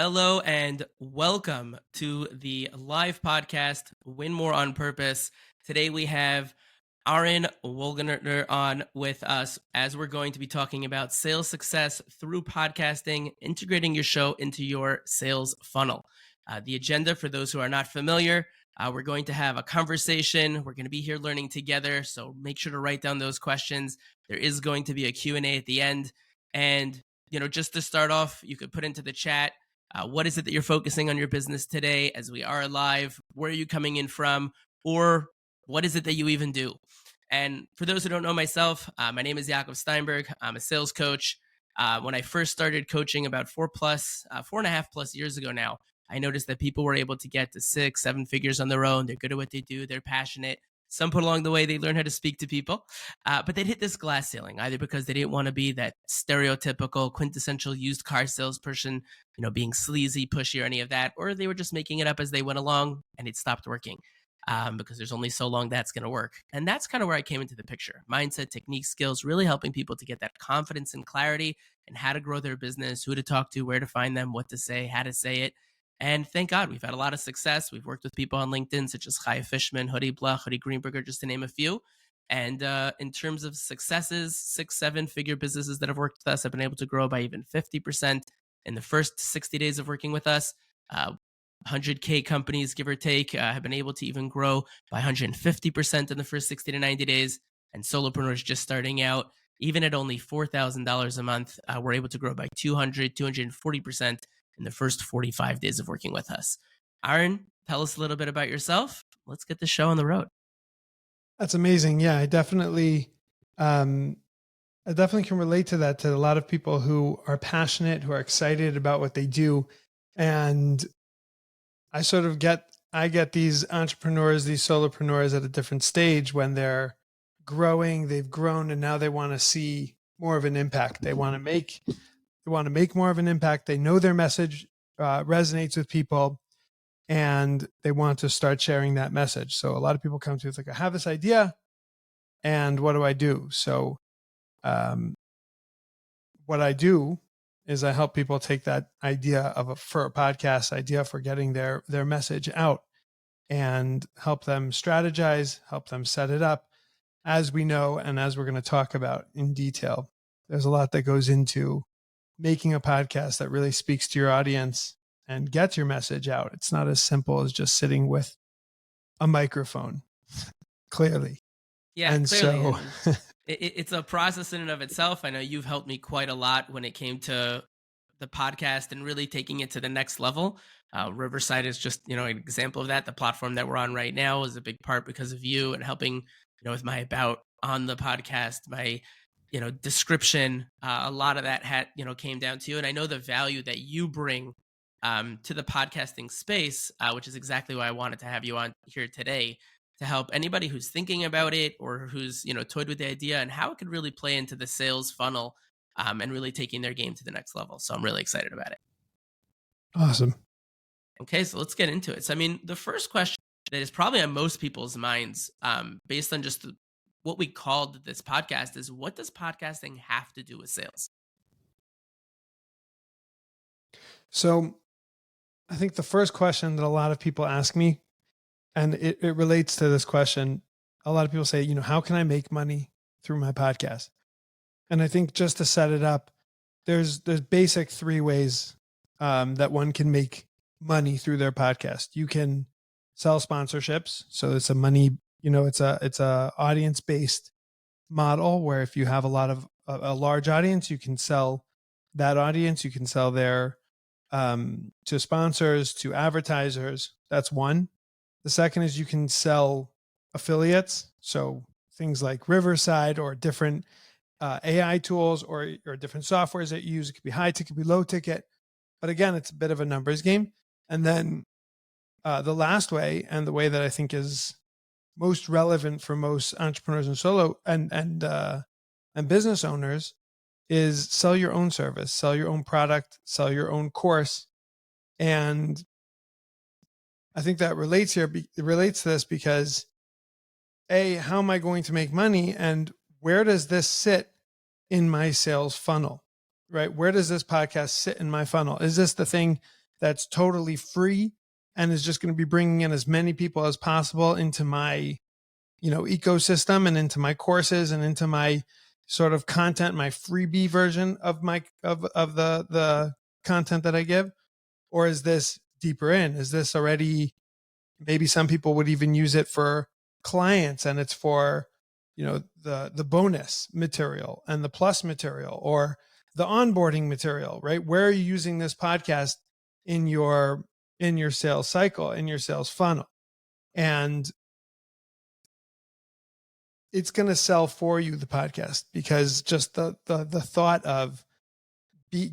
Hello and welcome to the live podcast, Win More on Purpose. Today we have Ahron Wohlgelernter on with us as we're going to be talking about sales success through podcasting, integrating your show into your sales funnel. The agenda, for those who are not familiar, we're going to have a conversation. We're going to be here learning together, so make sure to write down those questions. There is going to be a Q&A at the end. And, just to start off, you could put into the chat, what is it that you're focusing on your business today as we are live? Where are you coming in from? Or what is it that you even do? And for those who don't know myself, my name is Yaacov Steinberg. I'm a sales coach. When I first started coaching about 4.5 plus years ago now, I noticed that people were able to get to 6-7 figures on their own. They're good at what they do. They're passionate. Some point along the way, they learn how to speak to people, but they'd hit this glass ceiling, either because they didn't want to be that stereotypical, quintessential used car salesperson, being sleazy, pushy, or any of that, or they were just making it up as they went along, and it stopped working because there's only so long that's going to work. And that's kind of where I came into the picture. Mindset, technique, skills, really helping people to get that confidence and clarity and how to grow their business, who to talk to, where to find them, what to say, how to say it. And thank God we've had a lot of success. We've worked with people on LinkedIn, such as Chaya Fishman, Hoodie Bluch, Hoodie Greenberger, just to name a few. And in terms of successes, 6-7 figure businesses that have worked with us have been able to grow by even 50% in the first 60 days of working with us. 100K companies, give or take, have been able to even grow by 150% in the first 60 to 90 days. And solopreneurs just starting out, even at only $4,000 a month, we're able to grow by 240% in the first 45 days of working with us. Ahron, tell us a little bit about yourself. Let's get the show on the road. That's amazing. Yeah, I definitely can relate to that, to a lot of people who are passionate, who are excited about what they do. And I get these entrepreneurs, these solopreneurs at a different stage when they're growing, they've grown, and now they want to see more of an impact. They want to make more of an impact. They know their message resonates with people, and they want to start sharing that message. So a lot of people come to it like, I have this idea, and what do I do? So what I do is I help people take that idea for a podcast idea for getting their message out, and help them strategize, help them set it up. As we know, and as we're going to talk about in detail, there's a lot that goes into making a podcast that really speaks to your audience and gets your message out. It's not as simple as just sitting with a microphone, clearly. Yeah, and clearly. So it's a process in and of itself. I know you've helped me quite a lot when it came to the podcast and really taking it to the next level. Riverside is just, an example of that. The platform that we're on right now is a big part because of you and helping, with my about on the podcast, my description, a lot of that had, came down to you. And I know the value that you bring to the podcasting space, which is exactly why I wanted to have you on here today, to help anybody who's thinking about it or who's, toyed with the idea and how it could really play into the sales funnel and really taking their game to the next level. So I'm really excited about it. Awesome. Okay, so let's get into it. So, the first question that is probably on most people's minds, based on just what we called this podcast, is what does podcasting have to do with sales? So I think the first question that a lot of people ask me, and it relates to this question, a lot of people say, how can I make money through my podcast? And I think just to set it up, there's basic 3 ways that one can make money through their podcast. You can sell sponsorships. So it's a money, it's a audience-based model where if you have a large audience, you can sell that audience, you can sell their to sponsors, to advertisers. That's one. The second is you can sell affiliates. So things like Riverside or different AI tools or different softwares that you use. It could be high ticket, it could be low ticket. But again, it's a bit of a numbers game. And then the last way, and the way that I think is most relevant for most entrepreneurs and solo and business owners, is sell your own service, sell your own product, sell your own course. And I think that relates here. It relates to this because how am I going to make money, and where does this sit in my sales funnel, right? Where does this podcast sit in my funnel? Is this the thing that's totally free and is just going to be bringing in as many people as possible into my, ecosystem and into my courses and into my sort of content, my freebie version of my of the content that I give? Or is this deeper in? Is this already, maybe some people would even use it for clients, and it's for, the bonus material and the plus material, or the onboarding material, right? Where are you using this podcast in your sales cycle, in your sales funnel? And it's going to sell for you, the podcast, because just the thought of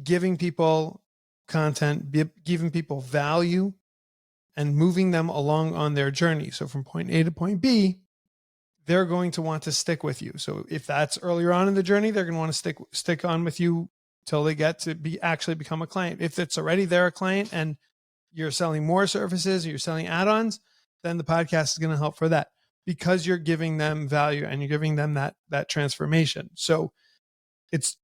giving people content, giving people value, and moving them along on their journey. So from point A to point B, they're going to want to stick with you. So if that's earlier on in the journey, they're going to want to stick on with you till they get to actually become a client. If it's already they're a client and you're selling more services or you're selling add-ons, then the podcast is going to help for that, because you're giving them value and you're giving them that transformation. So it's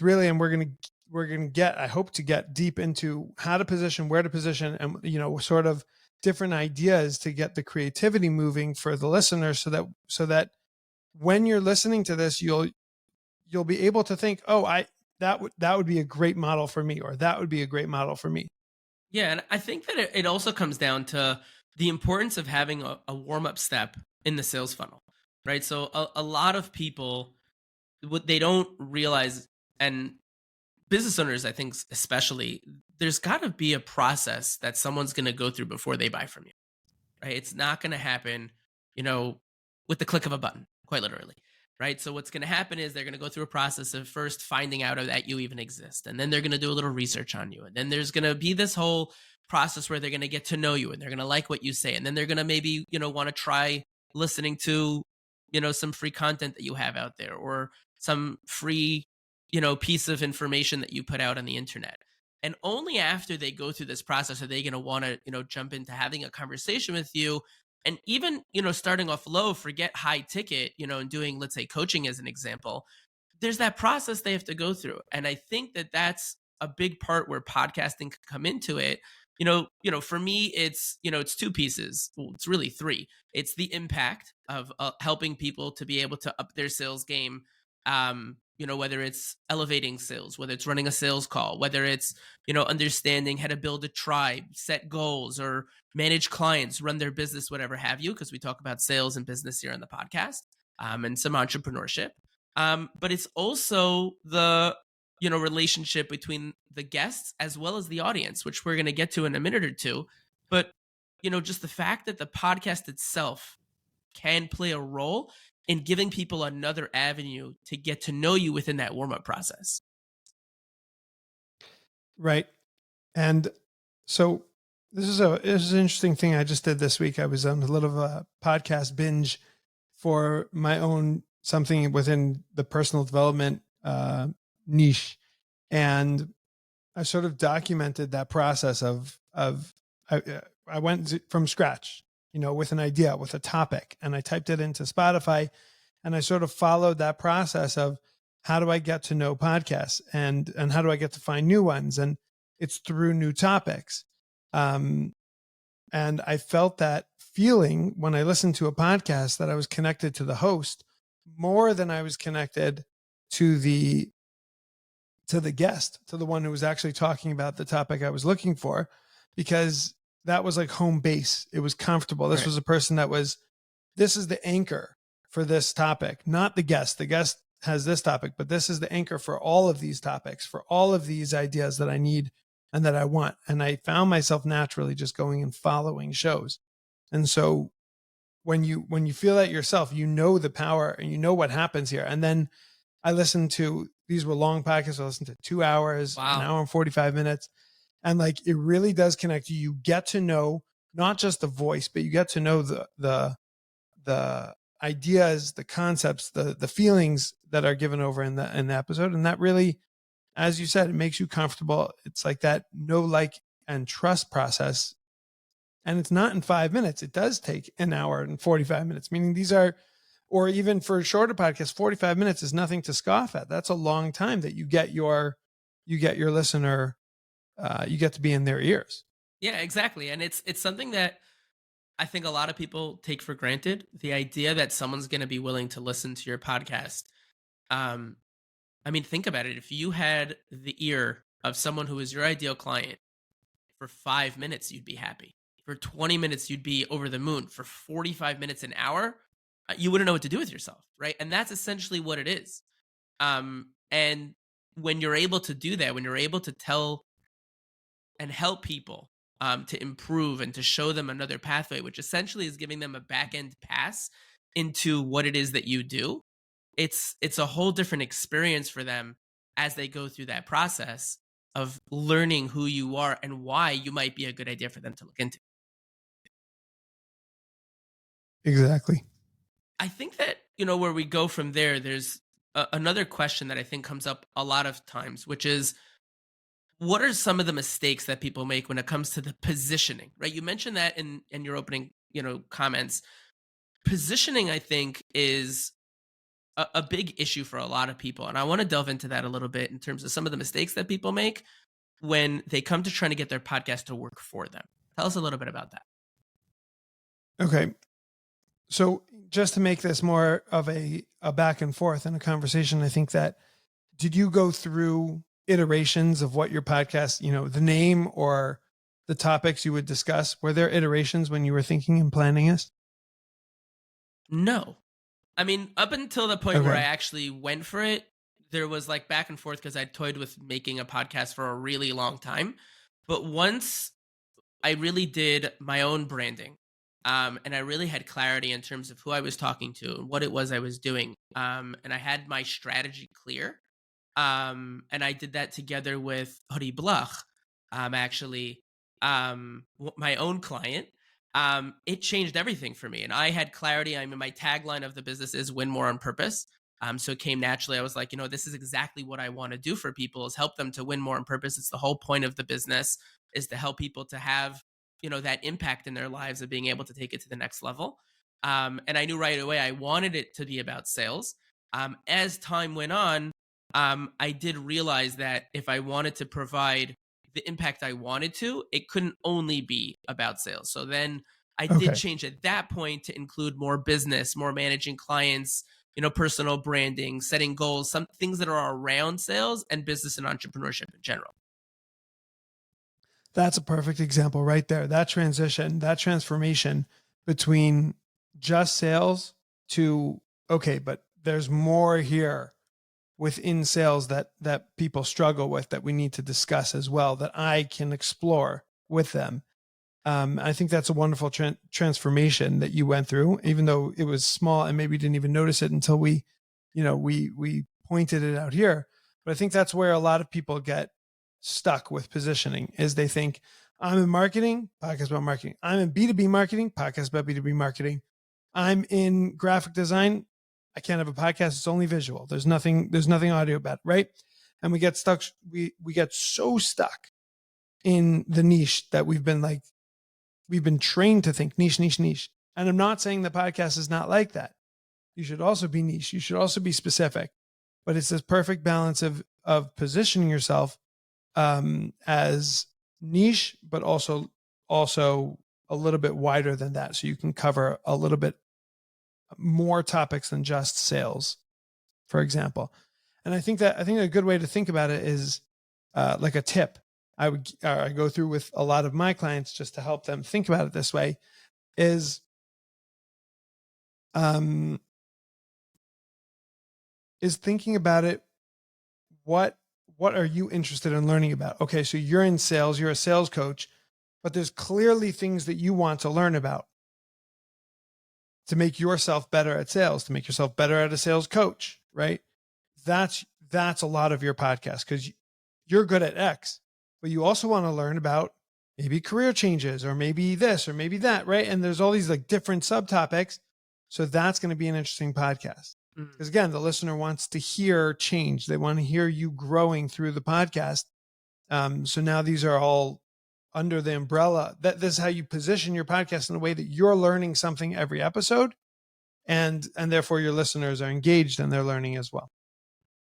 really, and we're going to get, I hope to get deep into how to position, where to position, and, sort of different ideas to get the creativity moving for the listener, so that when you're listening to this, you'll be able to think, oh, that would be a great model for me, or that would be a great model for me. Yeah, and I think that it also comes down to the importance of having a warm-up step in the sales funnel, right? So a lot of people, what they don't realize, and business owners, I think especially, there's got to be a process that someone's going to go through before they buy from you, right? It's not going to happen, with the click of a button, quite literally, right? So what's going to happen is they're going to go through a process of first finding out that you even exist, and then they're going to do a little research on you, and then there's going to be this whole process where they're going to get to know you, and they're going to like what you say, and then they're going to maybe want to try listening to some free content that you have out there, or some free piece of information that you put out on the internet. And only after they go through this process are they going to want to jump into having a conversation with you. And even starting off low, forget high ticket, and doing, let's say, coaching as an example, there's that process they have to go through. And I think that that's a big part where podcasting can come into it. For me, it's two pieces. Well, it's really three. It's the impact of helping people to be able to up their sales game. Whether it's elevating sales, whether it's running a sales call, whether it's, understanding how to build a tribe, set goals, or manage clients, run their business, whatever have you, because we talk about sales and business here on the podcast, and some entrepreneurship. But it's also the relationship between the guests as well as the audience, which we're going to get to in a minute or two. But just the fact that the podcast itself can play a role in giving people another avenue to get to know you within that warm-up process. Right. And so this is an interesting thing I just did this week. I was on a little of a podcast binge for my own, something within the personal development niche. And I sort of documented that process of I went from scratch, with an idea, with a topic, and I typed it into Spotify, and I sort of followed that process of how do I get to know podcasts, and how do I get to find new ones? And it's through new topics. And I felt that feeling when I listened to a podcast, that I was connected to the host more than I was connected to the guest, to the one who was actually talking about the topic I was looking for, because that was like home base. It was comfortable. This was a person this is the anchor for this topic, not the guest. The guest has this topic, but this is the anchor for all of these topics, for all of these ideas that I need and that I want. And I found myself naturally just going and following shows. And so when you feel that yourself, the power and what happens here. And then I listened to, these were long podcasts. I listened to 2 hours, Wow. an hour and 45 minutes. And like, it really does connect you. You get to know not just the voice, but you get to know the ideas, the concepts, the feelings that are given over in the episode. And that really, as you said, it makes you comfortable. It's like that know, like, and trust process. And it's not in 5 minutes. It does take an hour and 45 minutes, meaning these are, or even for a shorter podcast, 45 minutes is nothing to scoff at. That's a long time that you get your listener you get to be in their ears. Yeah, exactly. And it's something that I think a lot of people take for granted. The idea that someone's going to be willing to listen to your podcast. Um, I mean, think about it. If you had the ear of someone who is your ideal client for 5 minutes, you'd be happy. For 20 minutes, you'd be over the moon. For 45 minutes, an hour, you wouldn't know what to do with yourself, right? And that's essentially what it is. And when you're able to do that, when you're able to tell and help people to improve and to show them another pathway, which essentially is giving them a back end pass into what it is that you do, it's a whole different experience for them as they go through that process of learning who you are and why you might be a good idea for them to look into. Exactly. I think that, where we go from there, there's another question that I think comes up a lot of times, which is, what are some of the mistakes that people make when it comes to the positioning, right? You mentioned that in your opening, comments. Positioning, I think, is a big issue for a lot of people. And I want to delve into that a little bit in terms of some of the mistakes that people make when they come to trying to get their podcast to work for them. Tell us a little bit about that. Okay. So just to make this more of a back and forth and a conversation, I think that, did you go through iterations of what your podcast, the name or the topics you would discuss? Were there iterations when you were thinking and planning this? No. I mean, up until the point where I Okay. actually went for it, there was like back and forth because I toyed with making a podcast for a really long time. But once I really did my own branding, and I really had clarity in terms of who I was talking to and what it was I was doing, and I had my strategy clear, and I did that together with Hori Blach, actually, my own client. It changed everything for me, and I had clarity. I mean, my tagline of the business is "Win More on Purpose." So it came naturally. I was like, this is exactly what I want to do for people: is help them to win more on purpose. It's the whole point of the business, is to help people to have that impact in their lives of being able to take it to the next level. And I knew right away I wanted it to be about sales. As time went on, I did realize that if I wanted to provide the impact I wanted to, it couldn't only be about sales. So then I did Okay. change at that point to include more business, more managing clients, personal branding, setting goals, some things that are around sales and business and entrepreneurship in general. That's a perfect example right there. That transition, that transformation between just sales to, okay, but there's more here within sales that people struggle with, that we need to discuss as well, that I can explore with them. I think that's a wonderful transformation that you went through, even though it was small and maybe didn't even notice it until we pointed it out here. But I think that's where a lot of people get stuck with positioning, is they think, I'm in marketing, podcast about marketing. I'm in B2B marketing, podcast about B2B marketing. I'm in graphic design. I can't have a podcast. It's only visual. There's nothing audio about it, right? And we get stuck. We get so stuck in the niche that we've been trained to think niche, niche, niche. And I'm not saying the podcast is not like that. You should also be niche. You should also be specific. But it's this perfect balance of positioning yourself as niche, but also a little bit wider than that, so you can cover a little bit more topics than just sales, for example. And I think a good way to think about it is like a tip I go through with a lot of my clients, just to help them think about it this way, is thinking about it. What are you interested in learning about? Okay, so you're in sales, you're a sales coach, but there's clearly things that you want to learn about to make yourself better at sales, to make yourself better at a sales coach, right? That's a lot of your podcast, because you're good at X, but you also want to learn about maybe career changes, or maybe this, or maybe that, right? And there's all these like different subtopics. So that's going to be an interesting podcast. Mm. Because again, the listener wants to hear change. They want to hear you growing through the podcast. So now these are all under the umbrella that this is how you position your podcast in a way that you're learning something every episode, and therefore your listeners are engaged and they're learning as well.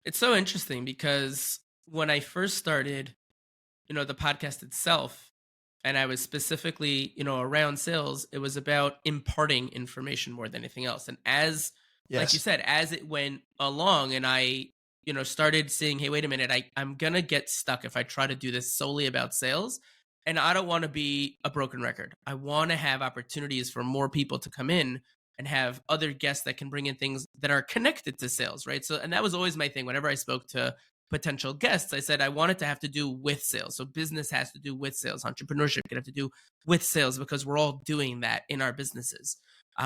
It's so interesting because when I first started, the podcast itself, and I was specifically, around sales, it was about imparting information more than anything else. And as, like you Yes. said, as it went along and I, started seeing, hey, wait a minute, I'm going to get stuck if I try to do this solely about sales. And I don't want to be a broken record. I want to have opportunities for more people to come in and have other guests that can bring in things that are connected to sales, right? So, and that was always my thing. Whenever I spoke to potential guests, I said I want it to have to do with sales. So business has to do with sales. Entrepreneurship can have to do with sales because we're all doing that in our businesses.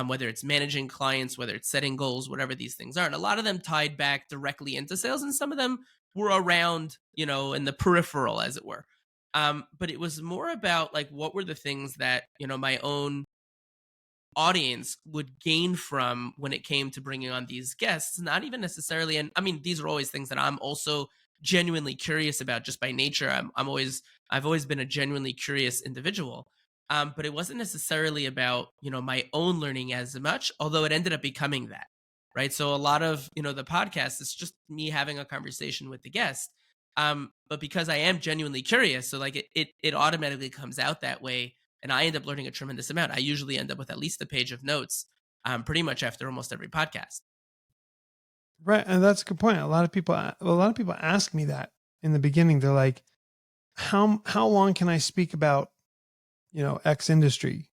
Whether it's managing clients, whether it's setting goals, whatever these things are. And a lot of them tied back directly into sales, and some of them were around, in the peripheral, as it were. But it was more about like what were the things that, my own audience would gain from when it came to bringing on these guests, not even necessarily. And I mean, these are always things that I'm also genuinely curious about just by nature. I've always been a genuinely curious individual. But it wasn't necessarily about, my own learning as much, although it ended up becoming that. Right. So a lot of, the podcast is just me having a conversation with the guest. But because I am genuinely curious, so like it automatically comes out that way, and I end up learning a tremendous amount. I usually end up with at least a page of notes, pretty much after almost every podcast. Right. And that's a good point. A lot of people ask me that in the beginning. They're like, how long can I speak about, X industry?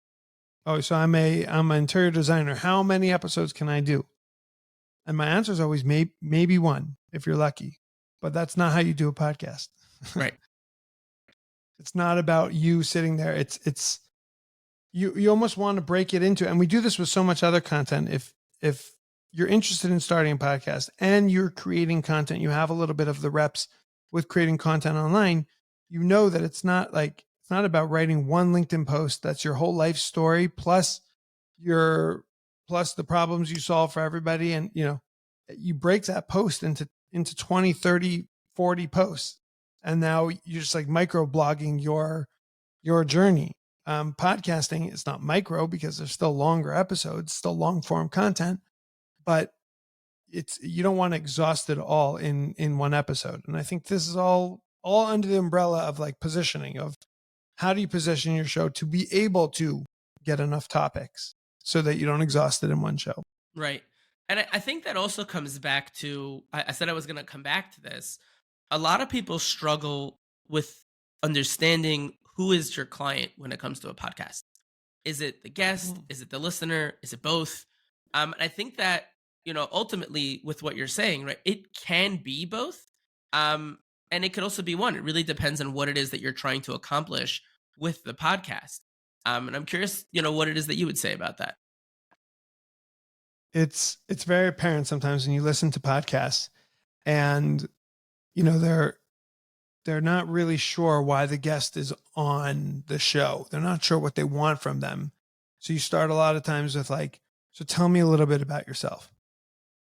Oh, so I'm an interior designer. How many episodes can I do? And my answer is always maybe one if you're lucky. But that's not how you do a podcast. Right. It's not about you sitting there. It's you almost want to break it into, and we do this with so much other content. If you're interested in starting a podcast and you're creating content, you have a little bit of the reps with creating content online, you know that it's not about writing one LinkedIn post that's your whole life story plus the problems you solve for everybody. And you break that post into 20, 30, 40 posts. And now you're just like micro blogging your journey. Podcasting is not micro because there's still longer episodes, still long form content, but you don't want to exhaust it all in one episode. And I think this is all under the umbrella of like positioning, of how do you position your show to be able to get enough topics so that you don't exhaust it in one show. Right. And I think that also comes back to, I said I was going to come back to this. A lot of people struggle with understanding who is your client when it comes to a podcast. Is it the guest? Is it the listener? Is it both? And I think that, ultimately with what you're saying, right, it can be both. And it could also be one. It really depends on what it is that you're trying to accomplish with the podcast. And I'm curious, what it is that you would say about that. It's very apparent sometimes when you listen to podcasts and they're not really sure why the guest is on the show. They're not sure what they want from them. So you start a lot of times with like, so tell me a little bit about yourself.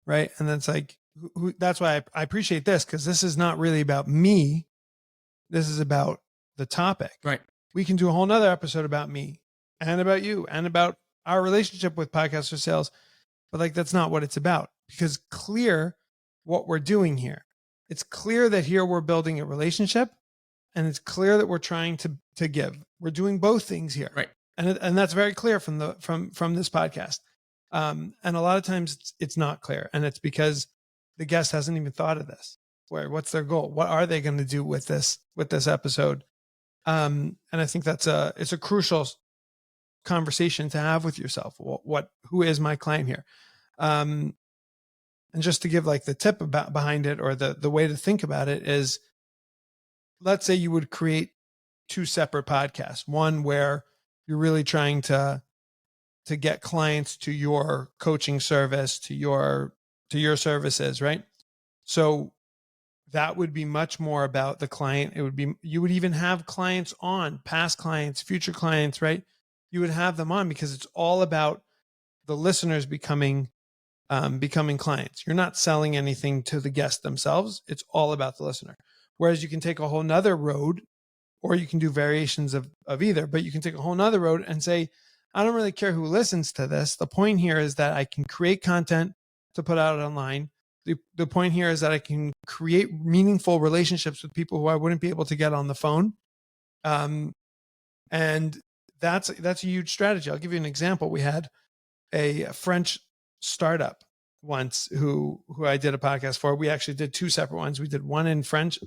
Right. And then it's like, that's why I appreciate this, because this is not really about me. This is about the topic. Right. We can do a whole nother episode about me and about you and about our relationship with Podcast for Sales. But like, that's not what it's about, because clear what we're doing here. It's clear that here we're building a relationship, and it's clear that we're trying to give. We're doing both things here. Right. And that's very clear from this podcast. And a lot of times it's not clear, and it's because the guest hasn't even thought of this. What's their goal? What are they going to do with this episode? And I think it's a crucial conversation to have with yourself. Who is my client here? And just to give like the tip behind it, or the way to think about it is, let's say you would create two separate podcasts. One where you're really trying to get clients to your coaching service, to your services, right? So that would be much more about the client. You would even have clients on, past clients, future clients, right? You would have them on because it's all about the listeners becoming clients. You're not selling anything to the guests themselves. It's all about the listener. Whereas you can take a whole nother road, or you can do variations of either, but you can take a whole nother road and say, I don't really care who listens to this. The point here is that I can create content to put out online. The point here is that I can create meaningful relationships with people who I wouldn't be able to get on the phone. And that's a huge strategy. I'll give you an example. We had a French startup once who I did a podcast for. We actually did two separate ones. We did one in French,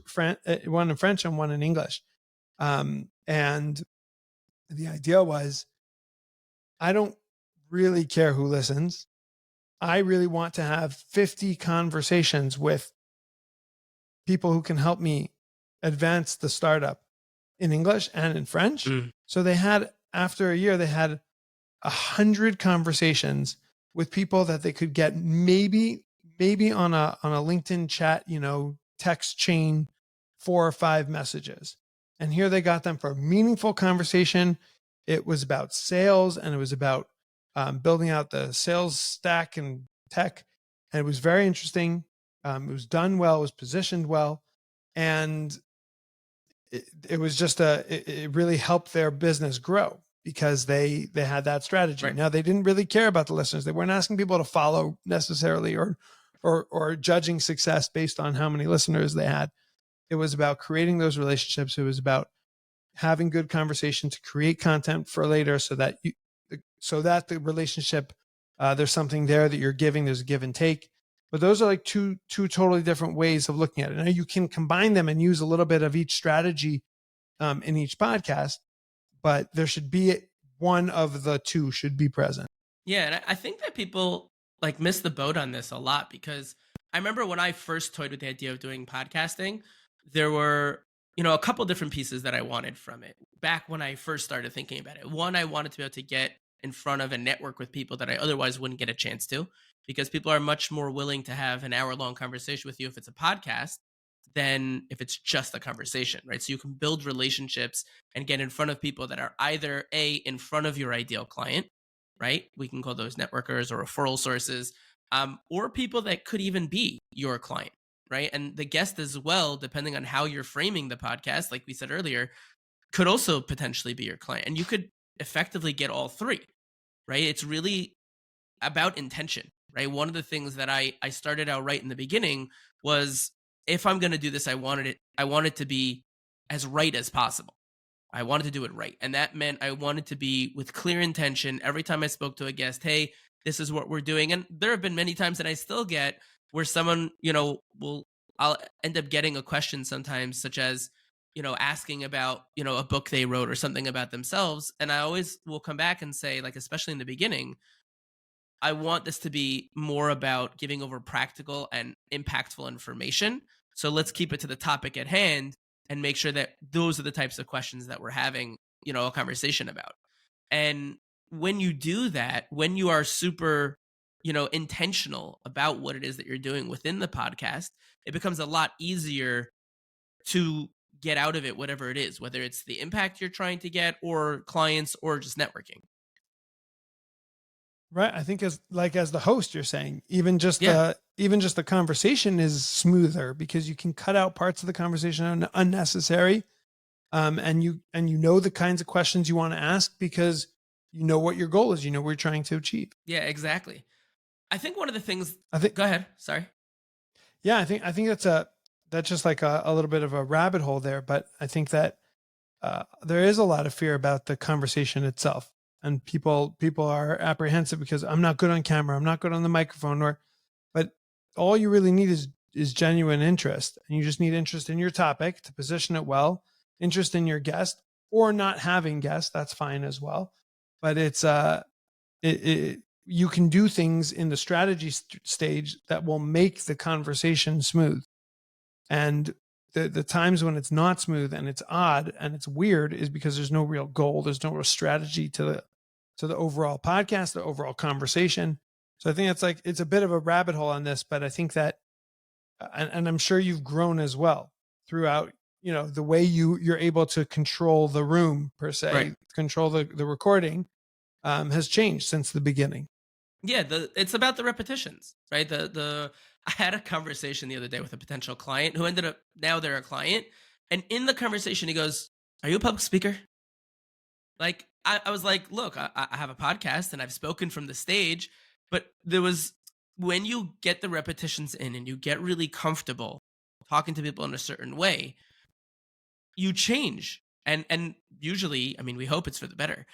one in French and one in English. And the idea was, I don't really care who listens. I really want to have 50 conversations with people who can help me advance the startup in English and in French. So they had, after a year, they had 100 conversations with people that they could get maybe on a LinkedIn chat, text chain, 4 or 5 messages. And here they got them for a meaningful conversation. It was about sales, and it was about building out the sales stack and tech. And it was very interesting. It was done well, it was positioned well. And it was just it really helped their business grow because they had that strategy. Right. Now, they didn't really care about the listeners. They weren't asking people to follow necessarily or judging success based on how many listeners they had. It was about creating those relationships. It was about having good conversation to create content for later, so that the relationship, there's something there that you're giving. There's a give and take. But those are like two totally different ways of looking at it. Now, you can combine them and use a little bit of each strategy in each podcast, but there should be one of the two should be present. Yeah, and I think that people like miss the boat on this a lot, because I remember when I first toyed with the idea of doing podcasting, there were, a couple different pieces that I wanted from it. Back when I first started thinking about it, one, I wanted to be able to get in front of and network with people that I otherwise wouldn't get a chance to, because people are much more willing to have an hour-long conversation with you if it's a podcast than if it's just a conversation, right? So you can build relationships and get in front of people that are either in front of your ideal client, right? We can call those networkers or referral sources, or people that could even be your client, right? And the guest as well, depending on how you're framing the podcast, like we said earlier, could also potentially be your client. And you could effectively get all three, right? It's really about intention, right? One of the things that I started out right in the beginning was, if I'm going to do this, I want it to be as right as possible. I wanted to do it right. And that meant I wanted to be with clear intention. Every time I spoke to a guest, hey, this is what we're doing. And there have been many times that I still get where someone, I'll end up getting a question sometimes, such as, asking about, a book they wrote or something about themselves. And I always will come back and say, like, especially in the beginning, I want this to be more about giving over practical and impactful information. So let's keep it to the topic at hand and make sure that those are the types of questions that we're having, a conversation about. And when you do that, when you are super, intentional about what it is that you're doing within the podcast, it becomes a lot easier to get out of it, whatever it is, whether it's the impact you're trying to get or clients or just networking. Right. I think as the host, you're saying, even just Yeah. the conversation is smoother because you can cut out parts of the conversation unnecessary. And you know the kinds of questions you want to ask because you know what your goal is, you know what you're trying to achieve. Yeah, exactly. I think one of the things, I think go ahead. Sorry. Yeah, I think that's just like a little bit of a rabbit hole there, but I think that there is a lot of fear about the conversation itself, and people are apprehensive because I'm not good on camera, I'm not good on the microphone, but all you really need is genuine interest, and you just need interest in your topic to position it well, interest in your guest, or not having guests, that's fine as well. But it's you can do things in the strategy stage that will make the conversation smooth. And the times when it's not smooth and it's odd and it's weird is because there's no real goal. There's no real strategy to the overall podcast, the overall conversation. So I think it's a bit of a rabbit hole on this, but I think that, and I'm sure you've grown as well throughout, the way you're able to control the room per se, Right. control the recording, has changed since the beginning. Yeah, it's about the repetitions, right? I had a conversation the other day with a potential client who ended up, now they're a client, and in the conversation he goes, "Are you a public speaker?" Like I was like, "Look, I have a podcast and I've spoken from the stage," but there was when you get the repetitions in and you get really comfortable talking to people in a certain way, you change. And usually, I mean, we hope it's for the better.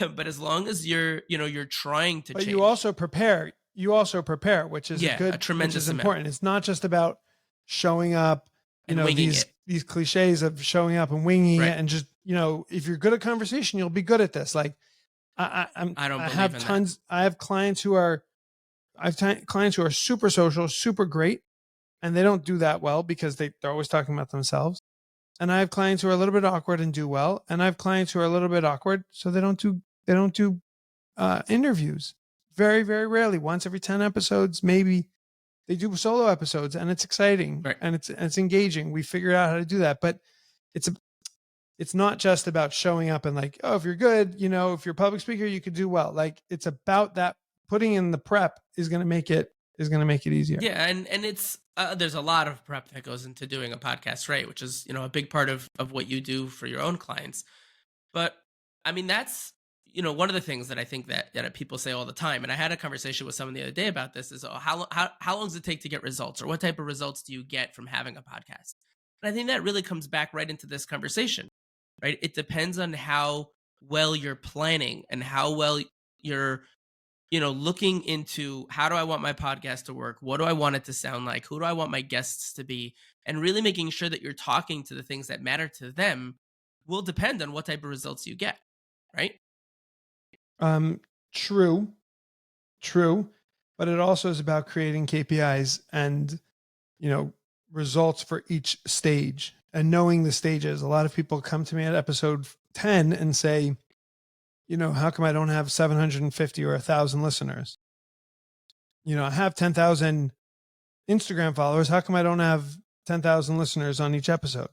But as long as you're trying to But change. you also prepare. You also prepare, which is Yeah, a which is tremendous amount. important. It's not just about showing up, And winging these it. these cliches of showing up and winging Right. it, and just, if you're good at conversation, you'll be good at this. Like I don't I believe have in that. tons. I have clients who are clients who are super social, super great, and they don't do that well because they're always talking about themselves. And I have clients who are a little bit awkward and do well, and I have clients who are a little bit awkward, so they don't do interviews. Very, very rarely. Once every 10 episodes, maybe they do solo episodes, and it's exciting Right. and it's engaging. We figured out how to do that, but it's a it's not just about showing up and like, oh, if you're good, if you're a public speaker, you could do well. Like, it's about that. Putting in the prep is going to make it easier. Yeah, and it's there's a lot of prep that goes into doing a podcast, right? Which is a big part of what you do for your own clients. But I mean, that's one of the things that I think that people say all the time. And I had a conversation with someone the other day about this: is how long does it take to get results, or what type of results do you get from having a podcast? And I think that really comes back right into this conversation, right? It depends on how well you're planning and how well you're looking into how do I want my podcast to work? What do I want it to sound like? Who do I want my guests to be? And really making sure that you're talking to the things that matter to them will depend on what type of results you get, right? Um, true, true, but it also is about creating KPIs and you know results for each stage and knowing the stages. A lot of people come to me at episode 10 and say, how come I don't have 750 or 1,000 listeners? I have 10,000 Instagram followers. How come I don't have 10,000 listeners on each episode?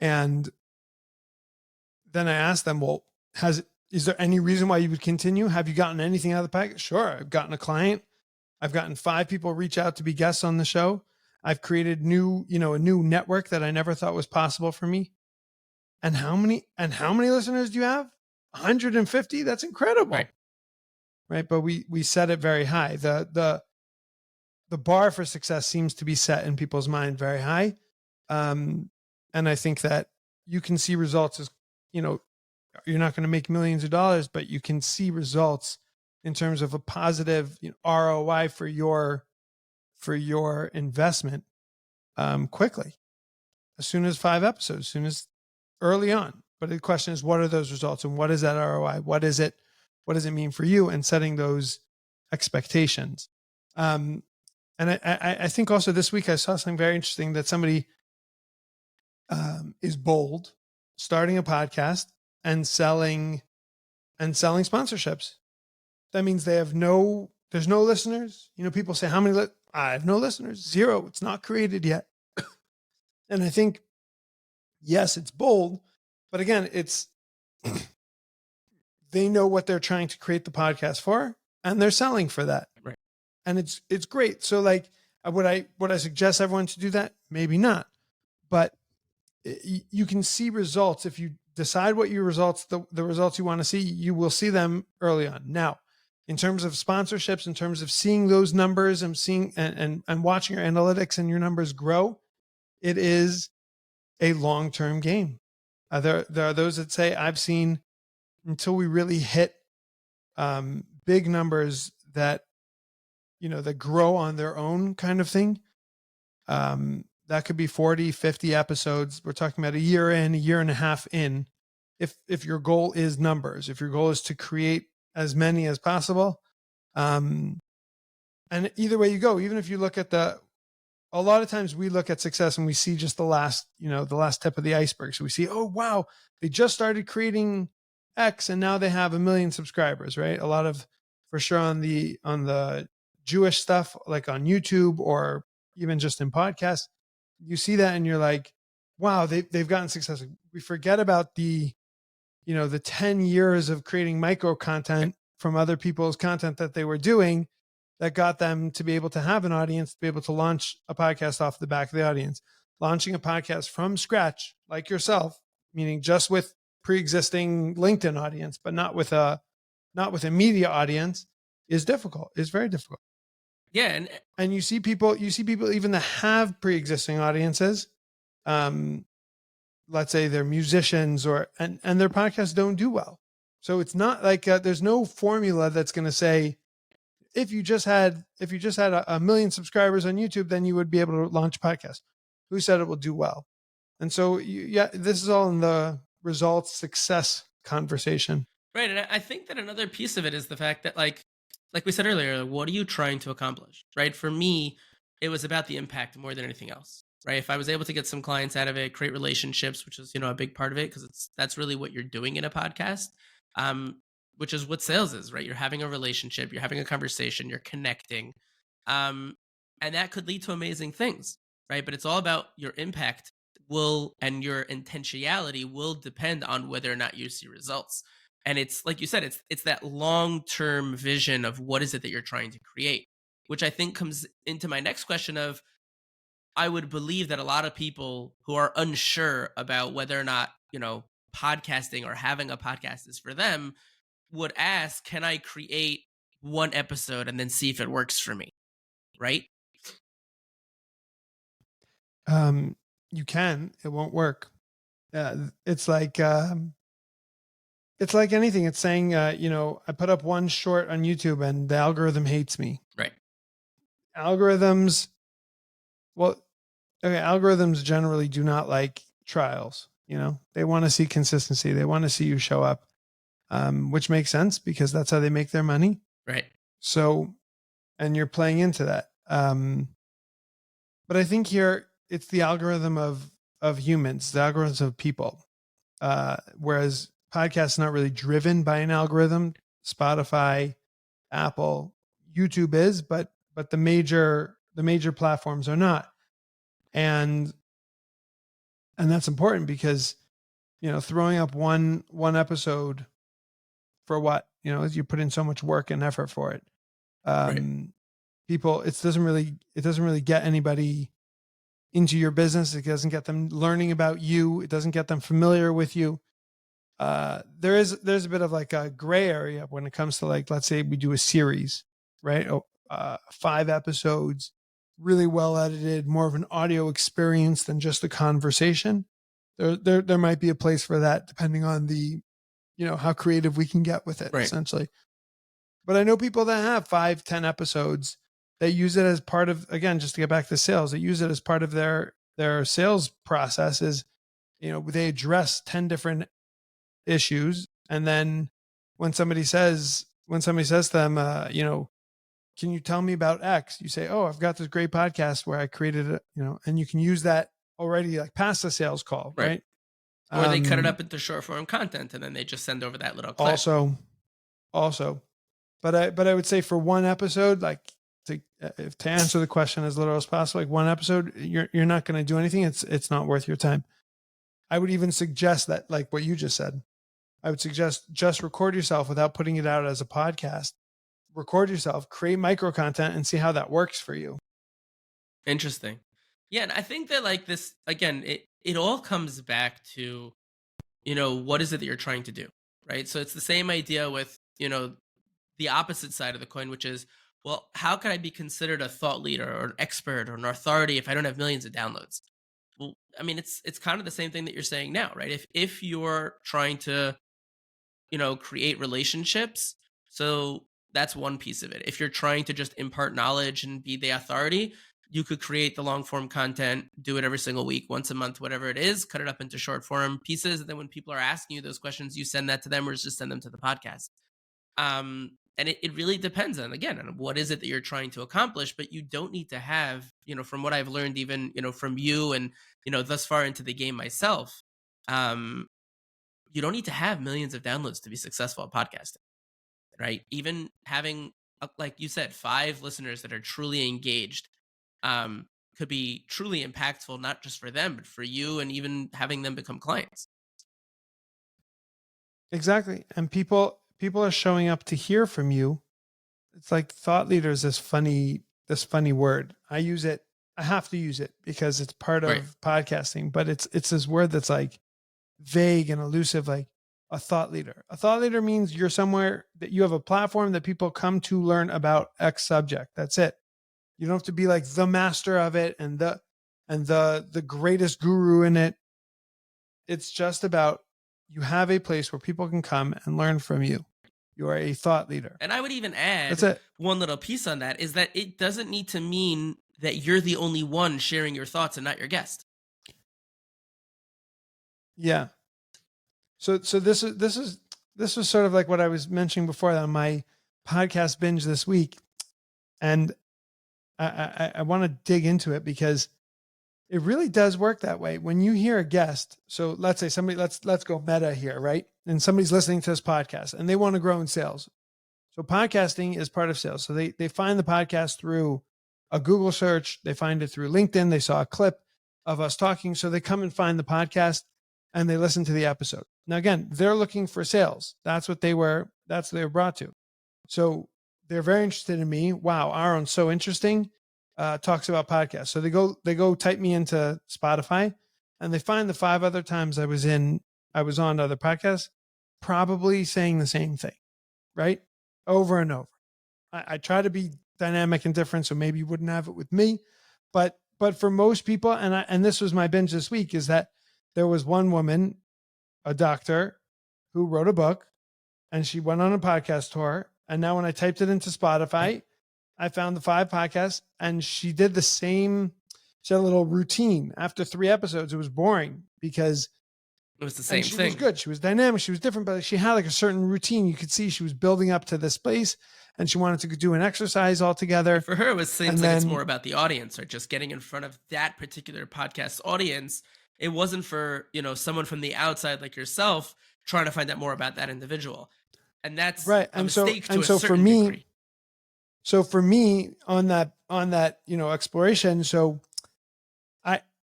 And then I ask them, well, is there any reason why you would continue? Have you gotten anything out of the package? Sure. I've gotten a client. I've gotten 5 people reach out to be guests on the show. I've created a new network that I never thought was possible for me. And how many listeners do you have? 150? That's incredible. Right. But we set it very high. The bar for success seems to be set in people's mind very high. And I think that you can see results as, you're not going to make millions of dollars, but you can see results in terms of a positive ROI for your investment quickly, as soon as 5 episodes, as soon as early on. But the question is, what are those results and what is that ROI? What does it mean for you, and setting those expectations. And I think also this week I saw something very interesting, that somebody is bold, starting a podcast and selling sponsorships. That means there's no listeners. People say, how many? I have no listeners, 0. It's not created yet. And I think, yes, it's bold, but again, it's they know what they're trying to create the podcast for, and they're selling for that. Right. And it's great. So like, would I suggest everyone to do that? Maybe not, but you can see results if you decide what your results, the results you want to see. You will see them early on. Now, in terms of sponsorships, in terms of seeing those numbers and seeing and watching your analytics and your numbers grow, it is a long-term game. There are those that say, I've seen, until we really hit big numbers that that grow on their own kind of thing. That could be 40, 50 episodes. We're talking about a year in, a year and a half in. If your goal is numbers, if your goal is to create as many as possible, and either way you go, even if you look at a lot of times we look at success and we see just the last tip of the iceberg. So we see, oh, wow, they just started creating X and now they have 1 million subscribers, right? A lot of, for sure, on the Jewish stuff, like on YouTube or even just in podcasts, you see that and you're like, wow, they've gotten success. We forget about the 10 years of creating micro content from other people's content that they were doing that got them to be able to have an audience, to be able to launch a podcast off the back of the audience. Launching a podcast from scratch, like yourself, meaning just with pre-existing LinkedIn audience, but not with a media audience, is difficult. It's very difficult. Yeah, And you see people even that have pre-existing audiences. Let's say they're musicians and their podcasts don't do well. So it's not like there's no formula that's going to say if you just had a million subscribers on YouTube, then you would be able to launch a podcast. Who said it will do well? And so this is all in the results success conversation. right. And I think that another piece of it is the fact that like we said earlier, what are you trying to accomplish? Right. For me, it was about the impact more than anything else. Right. If I was able to get some clients out of it, create relationships, which is, a big part of it, because that's really what you're doing in a podcast. Which is what sales is, right? You're having a relationship, you're having a conversation, you're connecting. Um, and that could lead to amazing things, right? But it's all about your impact and your intentionality will depend on whether or not you see results. And it's like you said, it's that long-term vision of what is it that you're trying to create, which I think comes into my next question of I would believe that a lot of people who are unsure about whether or not, podcasting or having a podcast is for them would ask, can I create one episode and then see if it works for me? Right? You can, it won't work. It's like anything. It's saying, I put up one short on YouTube and the algorithm hates me. Right. Algorithms, algorithms generally do not like trials. They want to see consistency. They want to see you show up, which makes sense because that's how they make their money. Right. So, and you're playing into that. But I think here it's the algorithm of humans, the algorithms of people. Whereas podcasts not really driven by an algorithm. Spotify, Apple, YouTube is, but the major platforms are not. And that's important because, throwing up one episode for what, you put in so much work and effort for it. Right. People, it doesn't really get anybody into your business. It doesn't get them learning about you. It doesn't get them familiar with you. There's a bit of like a gray area when it comes to, like, let's say we do a series, right? 5 episodes, really well edited, more of an audio experience than just a conversation. There might be a place for that depending on the, how creative we can get with it, right. essentially. But I know people that have 5-10 episodes. They use it as part of, again, just to get back to sales, they use it as part of their sales processes. They address 10 different issues. And then when somebody says to them, can you tell me about X? You say, oh, I've got this great podcast where I created it, and you can use that already, like, past the sales call, right? Or they cut it up into short form content and then they just send over that little clip. Also, but I would say for one episode, like, to answer the question as little as possible, like one episode, you're not going to do anything. It's not worth your time. I would even suggest that, like what you just said, I would suggest just record yourself without putting it out as a podcast. Record yourself, create micro content, and see how that works for you. Interesting. Yeah, and I think that, like, this, again, it all comes back to, what is it that you're trying to do, right? So it's the same idea with, the opposite side of the coin, which is, well, how can I be considered a thought leader or an expert or an authority if I don't have millions of downloads? Well, I mean, it's kind of the same thing that you're saying now, right? If you're trying to, create relationships, so that's one piece of it. If you're trying to just impart knowledge and be the authority, you could create the long form content, do it every single week, once a month, whatever it is, cut it up into short form pieces. And then when people are asking you those questions, you send that to them or just send them to the podcast. And it really depends on, again, on what is it that you're trying to accomplish, but you don't need to have, from what I've learned, even, from you and, thus far into the game myself, you don't need to have millions of downloads to be successful at podcasting, right? Even having, like you said, 5 listeners that are truly engaged, could be truly impactful, not just for them, but for you, and even having them become clients. Exactly. And people are showing up to hear from you. It's like thought leader is this funny word. I use it. I have to use it because it's part of podcasting, but it's this word that's like vague and elusive, like a thought leader. A thought leader means you're somewhere that you have a platform that people come to learn about X subject. That's it. You don't have to be like the master of it and the greatest guru in it. It's just about you have a place where people can come and learn from you. You are a thought leader. And I would even That's add it. one little piece on that is that it doesn't need to mean that you're the only one sharing your thoughts and not your guest. Yeah. So this was sort of like what I was mentioning before on my podcast binge this week. And I want to dig into it because it really does work that way. When you hear a guest, so let's say somebody, let's go meta here, right? And somebody's listening to this podcast and they want to grow in sales. So podcasting is part of sales. So they find the podcast through a Google search. They find it through LinkedIn. They saw a clip of us talking. So they come and find the podcast and they listen to the episode. Now, again, they're looking for sales. That's what they were brought to. So they're very interested in me. Wow, Ahron's so interesting. Talks about podcasts. So they go type me into Spotify and they find the 5 other times I was on other podcasts, probably saying the same thing, right? Over and over. I try to be dynamic and different, so maybe you wouldn't have it with me. But for most people, and this was my binge this week, is that there was one woman, a doctor, who wrote a book and she went on a podcast tour. And now when I typed it into Spotify, I found the 5 podcasts and she did the same. She had a little routine. After 3 episodes, it was boring because it was the same she thing. was good. She was dynamic. She was different, but she had like a certain routine. You could see she was building up to this place and she wanted to do an exercise all together. For her, it seems like it's more about the audience or just getting in front of that particular podcast audience. It wasn't for, someone from the outside like yourself trying to find out more about that individual. And that's right. A mistake to a certain for me, degree. So for me on that, exploration, so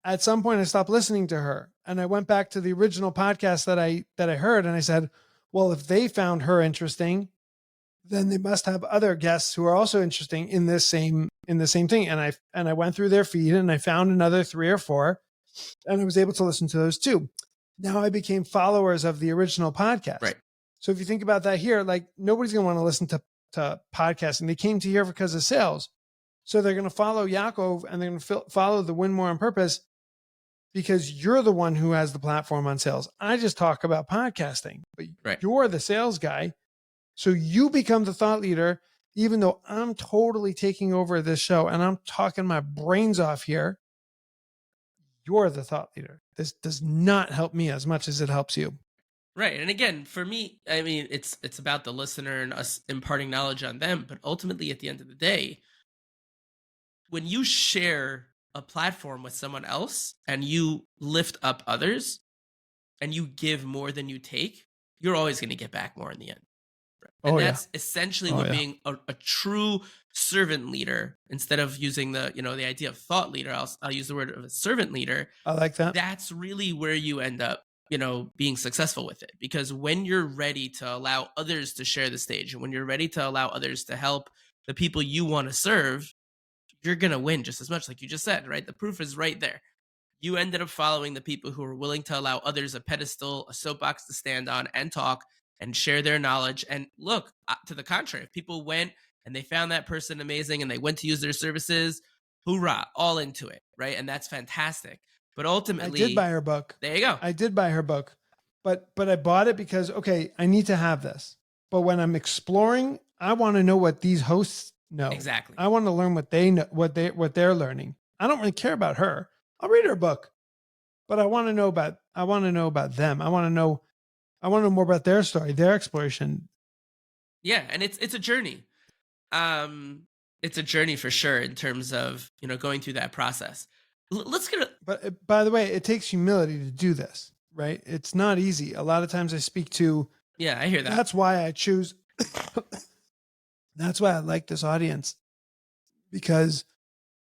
at some point I stopped listening to her and I went back to the original podcast that I heard. And I said, well, if they found her interesting, then they must have other guests who are also interesting in the same thing. And I went through their feed and I found another 3 or 4 and I was able to listen to those too. Now I became followers of the original podcast. Right. So if you think about that here, like nobody's going to want to listen to podcasting. They came to here because of sales. So they're going to follow Yaacov and they're going to follow the Win More on Purpose because you're the one who has the platform on sales. I just talk about podcasting, but you're the sales guy. So you become the thought leader, even though I'm totally taking over this show and I'm talking my brains off here. You're the thought leader. This does not help me as much as it helps you. Right. And again, for me, I mean, it's about the listener and us imparting knowledge on them. But ultimately, at the end of the day, when you share a platform with someone else and you lift up others and you give more than you take, you're always going to get back more in the end. And that's essentially what being a true servant leader, instead of using the idea of thought leader, I'll use the word of a servant leader. I like that. That's really where you end up, being successful with it. Because when you're ready to allow others to share the stage and when you're ready to allow others to help the people you want to serve, you're going to win just as much, like you just said, right? The proof is right there. You ended up following the people who were willing to allow others a pedestal, a soapbox to stand on and talk and share their knowledge. And look, to the contrary, if people went and they found that person amazing and they went to use their services, hoorah, all into it, right? And that's fantastic. But ultimately, I did buy her book. There you go. I did buy her book, but I bought it because, okay, I need to have this. But when I'm exploring, I want to know what these hosts know. Exactly. I want to learn what they know, what they're learning. I don't really care about her. I'll read her book, but I want to know about them. I want to know more about their story, their exploration. Yeah, and it's a journey. It's a journey for sure in terms of, going through that process. Let's get But by the way, it takes humility to do this, right? It's not easy. A lot of times I speak to. Yeah, I hear that. That's why I choose. That's why I like this audience, because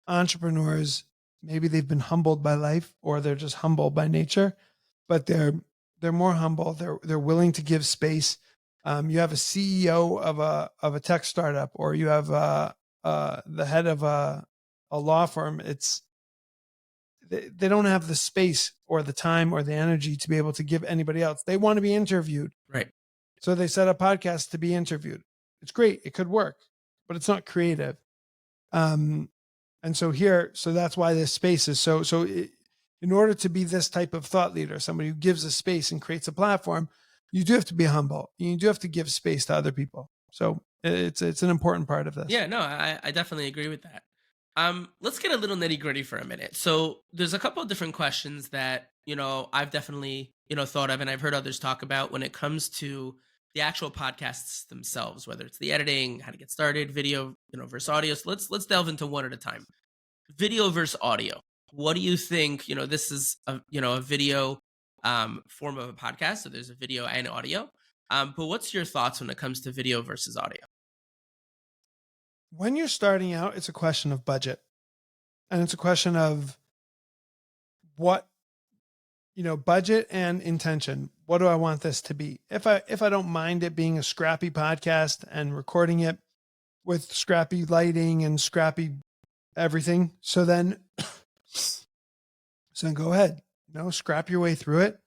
entrepreneurs, maybe they've been humbled by life or they're just humble by nature, but they're more humble. They're willing to give space. You have a CEO of a tech startup, or you have the head of a law firm. They don't have the space or the time or the energy to be able to give anybody else. They want to be interviewed. Right. So they set up podcasts to be interviewed. It's great. It could work, but it's not creative. And so that's why this space is in order to be this type of thought leader, somebody who gives a space and creates a platform, you do have to be humble. You do have to give space to other people. So it's an important part of this. Yeah, no, I definitely agree with that. Let's get a little nitty gritty for a minute. So there's a couple of different questions that, I've definitely, thought of and I've heard others talk about when it comes to the actual podcasts themselves, whether it's the editing, how to get started, video, versus audio. So let's delve into one at a time. Video versus audio. What do you think? This is a video form of a podcast, so there's a video and audio. But what's your thoughts when it comes to video versus audio? When you're starting out, it's a question of budget, and it's a question of what, budget and intention. What do I want this to be? If I don't mind it being a scrappy podcast and recording it with scrappy lighting and scrappy everything, so then go ahead, scrap your way through it,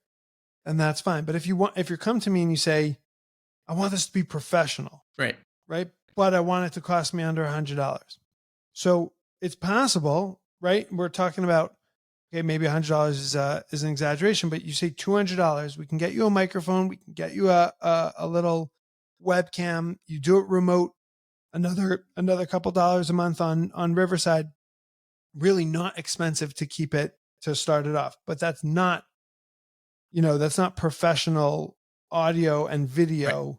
and that's fine. But if you come to me and you say, I want this to be professional, Right. But I want it to cost me under $100. So it's possible, right? We're talking about, okay, maybe $100 is an exaggeration, but you say $200, we can get you a microphone, we can get you a little webcam, you do it remote, another couple dollars a month on Riverside. Really not expensive to start it off, but that's not professional audio and video. Right.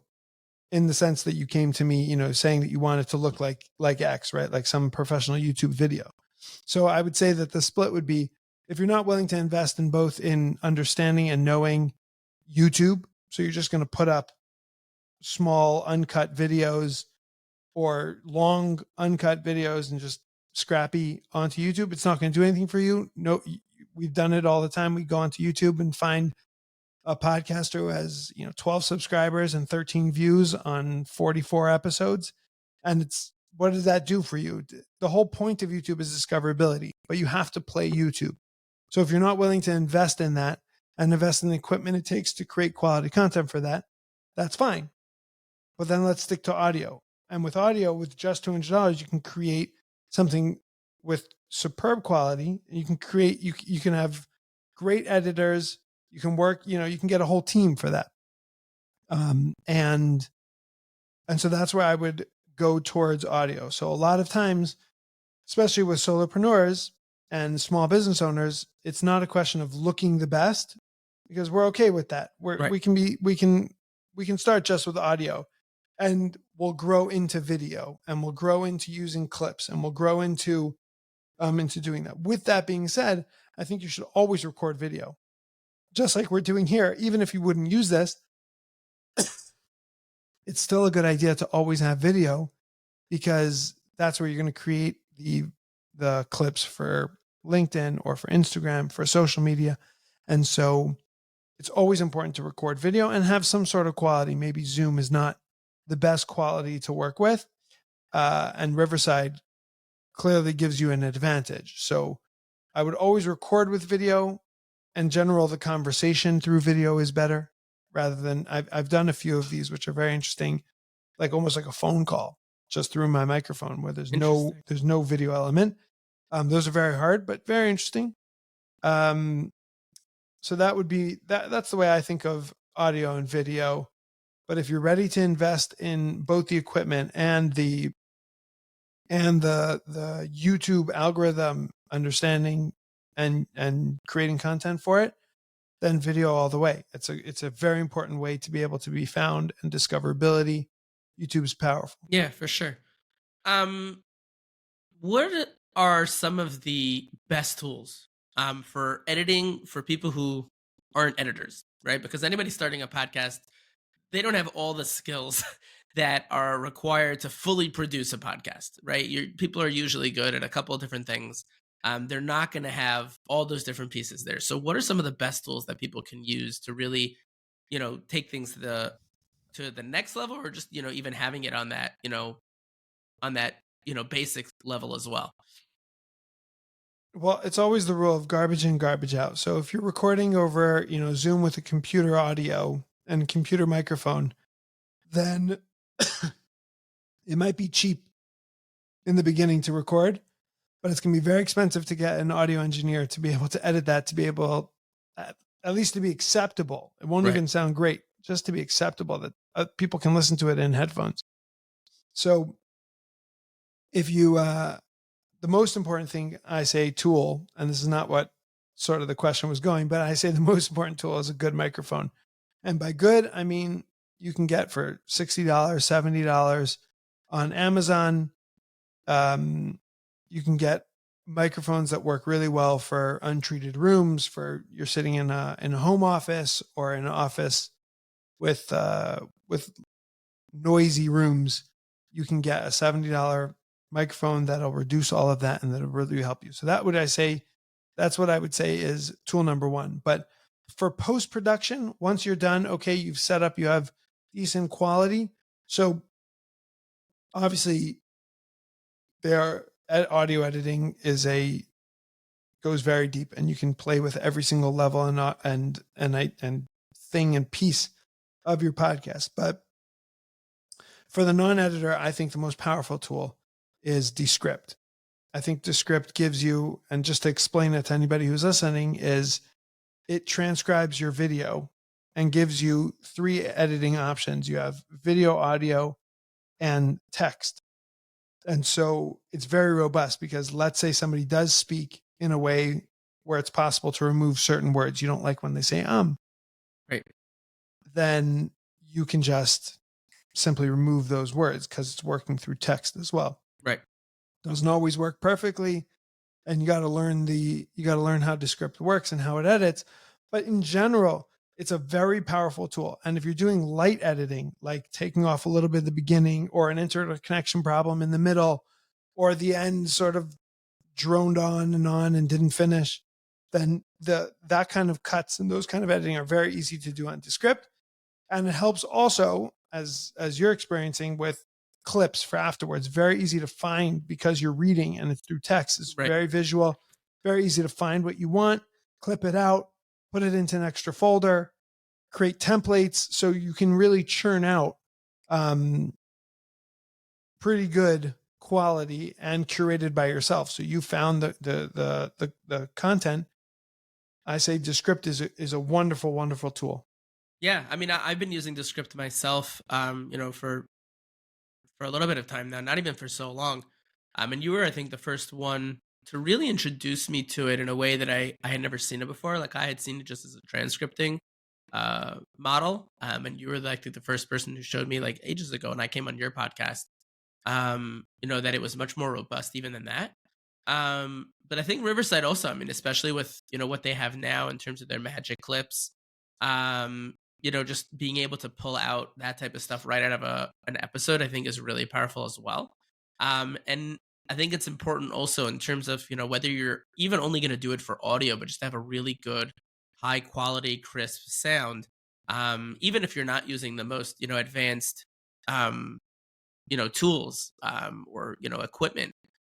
In the sense that you came to me, saying that you want it to look like X, right? Like some professional YouTube video. So I would say that the split would be, if you're not willing to invest in both in understanding and knowing YouTube, so you're just going to put up small uncut videos or long uncut videos and just scrappy onto YouTube, it's not going to do anything for you. No, we've done it all the time. We go onto YouTube and find a podcaster who has 12 subscribers and 13 views on 44 episodes, and what does that do for you? The whole point of YouTube is discoverability, but you have to play YouTube. So if you're not willing to invest in that and invest in the equipment it takes to create quality content for that, that's fine. But then let's stick to audio. And with audio, with just $200, you can create something with superb quality. You can have great editors. You can work, you can get a whole team for that. And so that's where I would go towards audio. So a lot of times, especially with solopreneurs and small business owners, it's not a question of looking the best, because we're okay with that. Right. We can start just with audio, and we'll grow into video, and we'll grow into using clips, and we'll grow into doing that. With that being said, I think you should always record video. Just like we're doing here, even if you wouldn't use this, it's still a good idea to always have video, because that's where you're going to create the clips for LinkedIn or for Instagram, for social media. And so it's always important to record video and have some sort of quality. Maybe Zoom is not the best quality to work with, and Riverside clearly gives you an advantage. So I would always record with video. In general, the conversation through video is better, rather than I've done a few of these, which are very interesting, like almost like a phone call, just through my microphone, where there's no video element. Those are very hard, but very interesting. So that would be that's the way I think of audio and video. But if you're ready to invest in both the equipment and the YouTube algorithm understanding and creating content for it, then video all the way. It's a very important way to be able to be found, and discoverability. YouTube's powerful. Yeah, for sure. What are some of the best tools for editing for people who aren't editors, right? Because anybody starting a podcast, they don't have all the skills that are required to fully produce a podcast, right? People are usually good at a couple of different things. They're not going to have all those different pieces there. So what are some of the best tools that people can use to really, take things to the next level, or just, even having it on that, basic level as well? Well, it's always the rule of garbage in, garbage out. So if you're recording over, Zoom with a computer audio and computer microphone, then it might be cheap in the beginning to record, but it's going to be very expensive to get an audio engineer to be able to edit that, to be able, at least to be acceptable. It won't Right. even sound great, just to be acceptable that people can listen to it in headphones. So if you, the most important thing I say tool, and this is not what sort of the question was going, but I say the most important tool is a good microphone. And by good, I mean, you can get for $60, $70 on Amazon. You can get microphones that work really well for untreated rooms, for you're sitting in a home office or in an office with noisy rooms. You can get a $70 microphone that'll reduce all of that and that'll really help you. So that's what I would say is tool number one. But for post-production, once you're done, okay, you've set up, you have decent quality. So obviously audio editing goes very deep, and you can play with every single level and thing and piece of your podcast. But for the non-editor, I think the most powerful tool is Descript. I think Descript gives you, and just to explain it to anybody who's listening, is it transcribes your video and gives you 3 editing options. You have video, audio, and text. And so it's very robust, because let's say somebody does speak in a way where it's possible to remove certain words you don't like when they say right, then you can just simply remove those words because it's working through text as well. right. Doesn't always work perfectly, and you got to learn how Descript works and how it edits. But in general, it's a very powerful tool. And if you're doing light editing, like taking off a little bit at the beginning, or an interconnection problem in the middle, or the end sort of droned on and didn't finish, then that kind of cuts and those kind of editing are very easy to do on Descript. And it helps also, as you're experiencing, with clips for afterwards. Very easy to find because you're reading and it's through text. It's Right. very visual, very easy to find what you want, clip it out, put it into an extra folder, create templates, so you can really churn out pretty good quality and curated by yourself. So you found the content. I say Descript is a wonderful, wonderful tool. Yeah, I mean, I've been using Descript myself, for a little bit of time now, not even for so long. And you were, I think, the first one to really introduce me to it in a way that I had never seen it before. Like, I had seen it just as a transcripting model, and you were like the first person who showed me, like, ages ago, and I came on your podcast. That it was much more robust even than that. But I think Riverside also, I mean, especially with what they have now in terms of their magic clips, just being able to pull out that type of stuff right out of an episode, I think is really powerful as well. And I think it's important also in terms of whether you're even only going to do it for audio, but just have a really good, high quality, crisp sound. Even if you're not using the most advanced tools or equipment.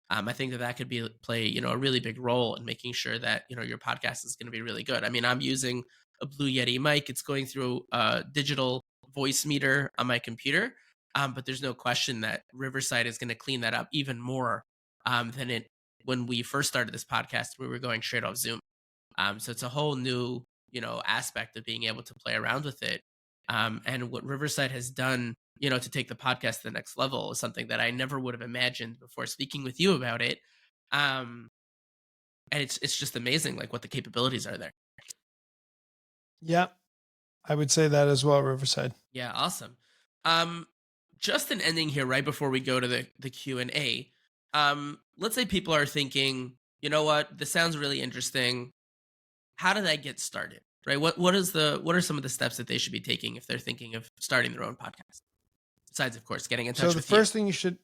I think that could play a really big role in making sure that your podcast is going to be really good. I mean, I'm using a Blue Yeti mic. It's going through a digital voice meter on my computer, but there's no question that Riverside is going to clean that up even more than it when we first started this podcast. We were going straight off Zoom, so it's a whole new aspect of being able to play around with it. And what Riverside has done to take the podcast to the next level is something that I never would have imagined before speaking with you about it. And it's just amazing, like, what the capabilities are there. Yeah, I would say that as well, Riverside. Yeah, awesome. Just an ending here right before we go to the Q&A. Let's say people are thinking, you know what, this sounds really interesting. How did I get started? Right? What are some of the steps that they should be taking if they're thinking of starting their own podcast? Besides, of course, getting in touch with you. So the first thing you should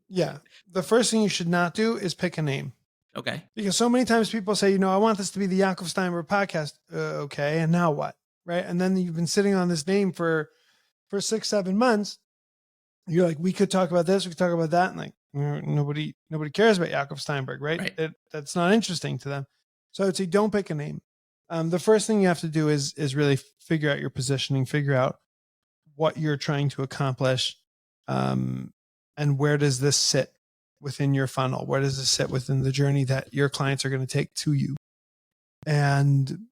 the first thing you should not do is pick a name. Okay. Because so many times people say, I want this to be the Yaacov Steinberg podcast. Okay, and now what? Right? And then you've been sitting on this name for 6-7 months. You're like, we could talk about this, we could talk about that, and like nobody cares about Yaacov Steinberg, right? That's not interesting to them. So I would say don't pick a name. The first thing you have to do is really figure out your positioning, figure out what you're trying to accomplish, and where does this sit within your funnel? Where does this sit within the journey that your clients are going to take to you? And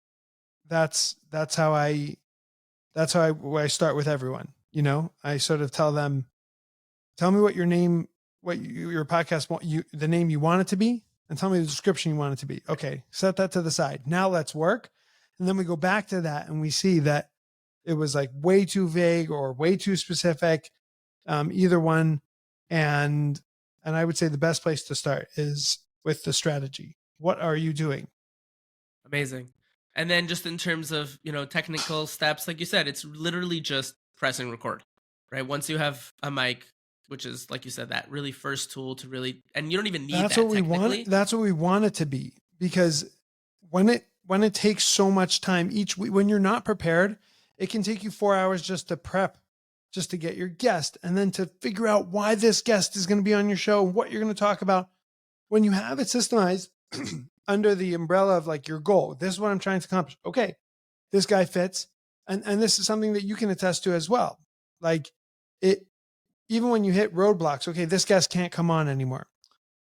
that's how I start with everyone. I sort of tell them, tell me what your name, your podcast, the name you want it to be, and tell me the description you want it to be. Okay, set that to the side. Now let's work. And then we go back to that and we see that it was like way too vague or way too specific, either one. And I would say the best place to start is with the strategy. What are you doing? Amazing. And then just in terms of, technical steps, like you said, it's literally just pressing record, right? Once you have a mic, which is, like you said, that really first tool to really, and you don't even need That's that what we want. That's what we want it to be, because when it takes so much time each week, when you're not prepared, it can take you 4 hours just to prep, just to get your guest, and then to figure out why this guest is going to be on your show and what you're going to talk about. When you have it systemized under the umbrella of like your goal, this is what I'm trying to accomplish. Okay, this guy fits. And this is something that you can attest to as well. Like it, even when you hit roadblocks, okay, this guest can't come on anymore.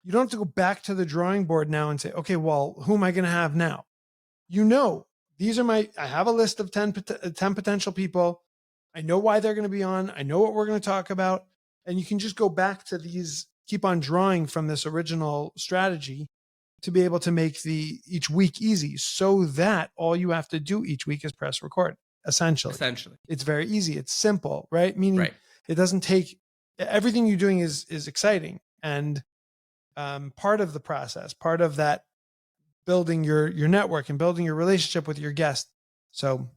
You don't have to go back to the drawing board now and say, okay, well, who am I going to have now? These are I have a list of 10 potential people. I know why they're going to be on. I know what we're going to talk about. And you can just go back to these, keep on drawing from this original strategy to be able to make each week easy, so that all you have to do each week is press record. Essentially, it's very easy. It's simple, right? Meaning it doesn't take, everything you're doing is exciting. And part of the process, part of that, building your network and building your relationship with your guest. So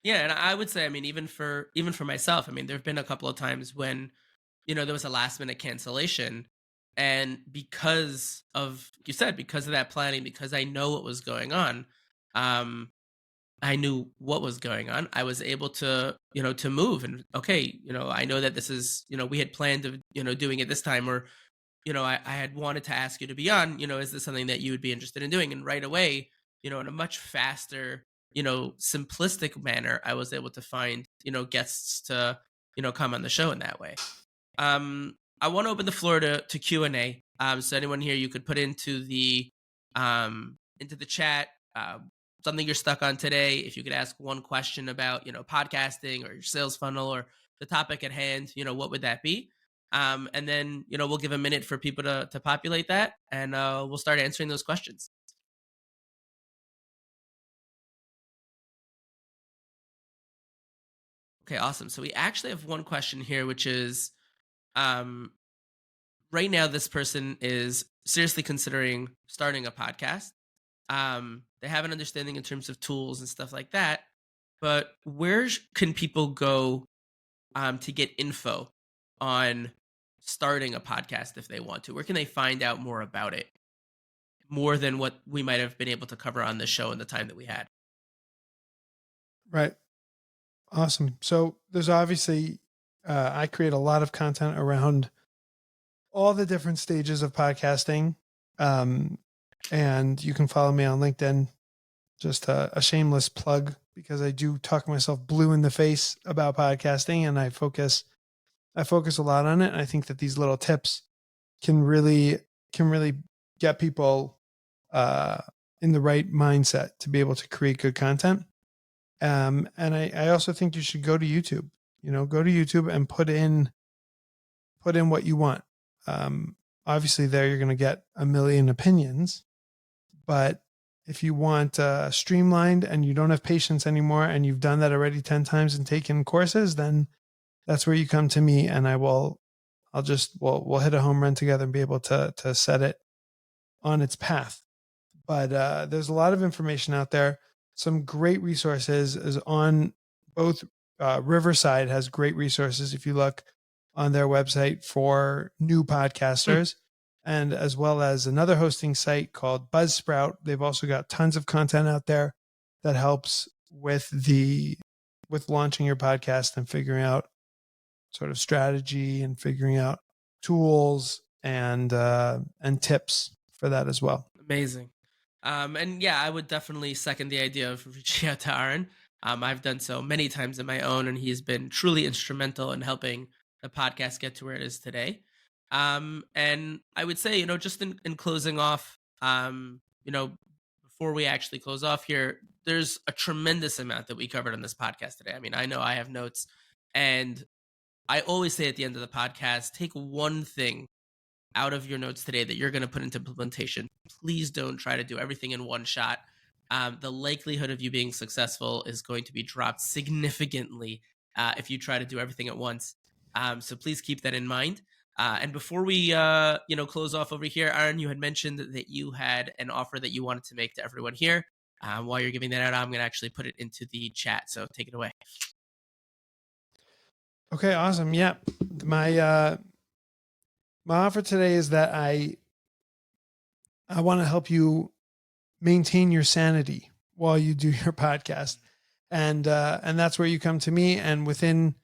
yeah, and I would say, I mean, even for myself, I mean, there have been a couple of times when, there was a last minute cancellation, and because of, you said, because of that planning, because I know what was going on, I knew what was going on. I was able to, to move, and okay, I know that this is, we had planned of, doing it this time, or, I had wanted to ask you to be on, is this something that you would be interested in doing? And right away, in a much faster, simplistic manner, I was able to find, guests to, come on the show in that way. I want to open the floor to Q&A. So anyone here, you could put into the chat, something you're stuck on today. If you could ask one question about, podcasting or your sales funnel or the topic at hand, what would that be? And then, we'll give a minute for people to populate that, and we'll start answering those questions. Okay, awesome. So we actually have one question here, which is, right now, this person is seriously considering starting a podcast. They have an understanding in terms of tools and stuff like that, but where can people go to get info on starting a podcast if they want to? Where can they find out more about it, more than what we might have been able to cover on this show in the time that we had? Right. Awesome. So there's obviously, I create a lot of content around all the different stages of podcasting. And you can follow me on LinkedIn. Just a shameless plug, because I do talk myself blue in the face about podcasting, and I focus a lot on it. And I think that these little tips can really get people in the right mindset to be able to create good content. And I also think you should go to YouTube. Go to YouTube and put in what you want. Obviously, there you're going to get a million opinions, but if you want streamlined and you don't have patience anymore, and you've done that already 10 times and taken courses, then that's where you come to me, and we'll hit a home run together and be able to set it on its path. But there's a lot of information out there. Some great resources is on both. Riverside has great resources if you look on their website for new podcasters, and as well as another hosting site called Buzzsprout. They've also got tons of content out there that helps with launching your podcast and figuring out sort of strategy and figuring out tools and tips for that as well. Amazing. And yeah, I would definitely second the idea of reaching out to Ahron. I've done so many times on my own, and he's been truly instrumental in helping the podcast get to where it is today. And I would say, just in closing off, before we actually close off here, there's a tremendous amount that we covered on this podcast today. I mean, I know I have notes, and I always say at the end of the podcast, take one thing out of your notes today that you're going to put into implementation. Please don't try to do everything in one shot. The likelihood of you being successful is going to be dropped significantly if you try to do everything at once. So please keep that in mind. And before we, close off over here, Aaron, you had mentioned that you had an offer that you wanted to make to everyone here. While you're giving that out, I'm going to actually put it into the chat. So take it away. Okay, awesome. Yeah, my my offer today is that I want to help you maintain your sanity while you do your podcast, and that's where you come to me. And within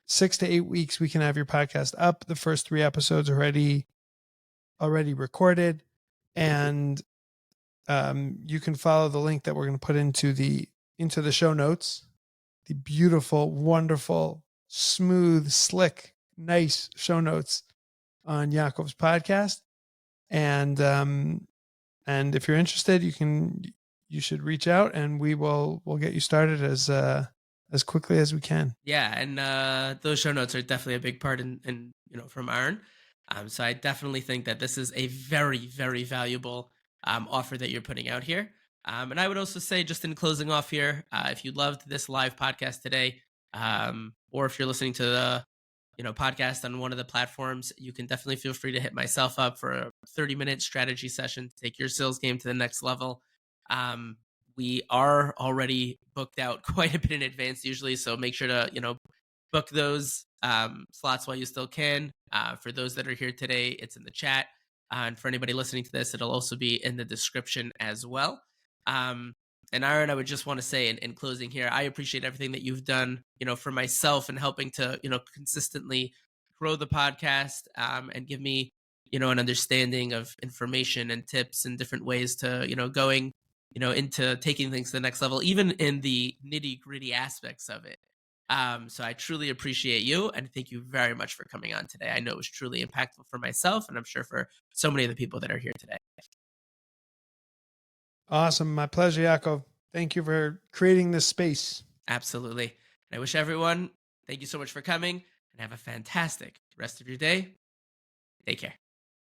6 to 8 weeks, we can have your podcast up. The first 3 episodes already recorded, and you can follow the link that we're going to put into the show notes. The beautiful, wonderful, smooth, slick, nice show notes on Yaakov's podcast. And if you're interested, you should reach out, and we'll get you started as quickly as we can. Yeah, and those show notes are definitely a big part in from Aaron. So I definitely think that this is a very, very valuable offer that you're putting out here. And I would also say, just in closing off here, if you loved this live podcast today, or if you're listening to the podcast on one of the platforms, you can definitely feel free to hit myself up for a 30-minute strategy session to take your sales game to the next level. We are already booked out quite a bit in advance usually, so make sure to book those slots while you still can. For those that are here today, it's in the chat, and for anybody listening to this, it'll also be in the description as well. And Aaron, I would just want to say in closing here, I appreciate everything that you've done, for myself and helping to, consistently grow the podcast, and give me, an understanding of information and tips and different ways to, going, into taking things to the next level, even in the nitty gritty aspects of it. So I truly appreciate you, and thank you very much for coming on today. I know it was truly impactful for myself, and I'm sure for so many of the people that are here today. Awesome. My pleasure, Yaakov. Thank you for creating this space. Absolutely. And I wish everyone, thank you so much for coming, and have a fantastic rest of your day. Take care.